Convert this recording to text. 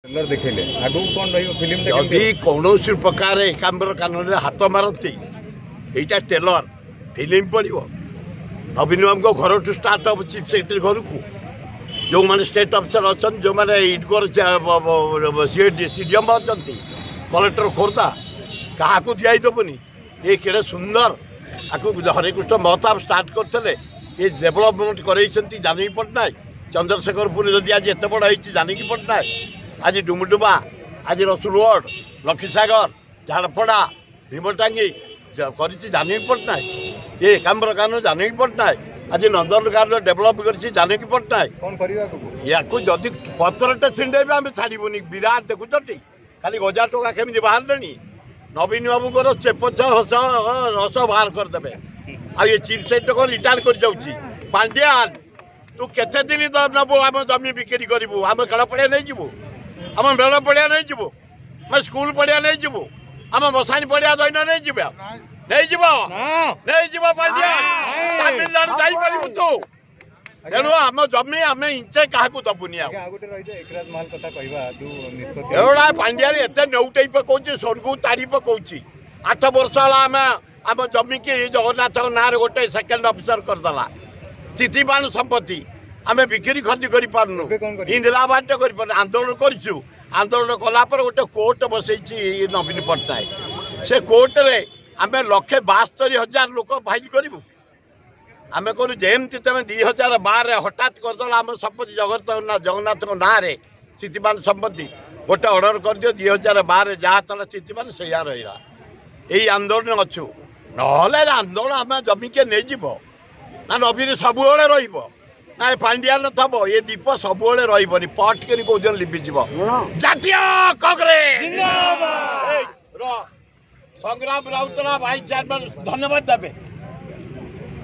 देखिले आगु कौन रही फिल्म यदि कौन प्रकार एकाम्बर कानून हाथ मारती यहाँ टेलर फिल्म पड़ो नवीन बाबू घर टू स्टार्ट हम चीफ सेक्रेटरी घर को जो मैंने स्टेट अफिसर अच्छा जो मैंने इडकोर सीडीएम अच्छा कलेक्टर खोर्धा क्या दिदबनी ये केड़े सुंदर आपको हरेकृष्ण महताब स्टार्ट करते ये डेभलपमेंट कर जानकी पट्टनायक चंद्रशेखरपुर जदि आज एत बड़ होती जानकी पट्टनायक आज डुमुडुबा आज रसुलगढ़ लक्ष्मीसागर झाड़पड़ा भीमटांगी कर जानकी पट्टनायक ये एकाम्बर कानून जानकी पट्टनायक आज नंदनकान डेभलप कर जानकी पट्टनायक कौन करवा या जदि पत्रटे छिंडेबे आम छाड़बूनी विराट देखुच खाली 1000 टका केमी बाहर नवीन बाबू चेप रस बाहर करदे आ ये चीफ सेक्रेटरी कौन रिटायर कर जाऊँगी पांड्यान तू केते दिन नबू आम जमी बिक्री करूँ आम खेल पड़िया नहीं जीवु आम मेल पड़िया नहीं जीवु आम स्कूल पड़िया नहीं जीवु आम मशाणी पड़िया दैन नहीं जीव नहीं जीव नहीं जीव पांड्यान तमिलनाडु जापर तू तेणु आम जमी आम इंचे क्या दबुनि एवड़ा पांड्या एत नौटे पकाऊँ स्वर्ग तारी पकाऊँ 8 वर्ष आम आम जमी की जगन्नाथ ना गोटे सेकेंड अफिसर करदेला स्थितिमान संपत्ति आम बिक्री खर्च कर इंदिराबाद कर आंदोलन करूँ आंदोलन कलापर गोटे कोर्ट बसई नवीन पट्टनायक से कोर्ट रे आम 1,72,000 लोक फाइल करूँ आम कहूँ जमती तुम 2012 हठात करदे आम संपत्ति जगन्नाथ ना स्थितिमान संपत्ति गोटे अर्डर कर दियो 2012 जहाँ चला स्थितिमान से रहा यही आंदोलन अच्छु ना आंदोलन आम जमी के नहीं जीव ना नवीन सबुले ना पांड्यान थब ये दीप सबुले रही पट कर कौन लिभिज जातीय कांग्रेस संग्राम राउतराय भाई चेयरमैन धन्यवाद देवे।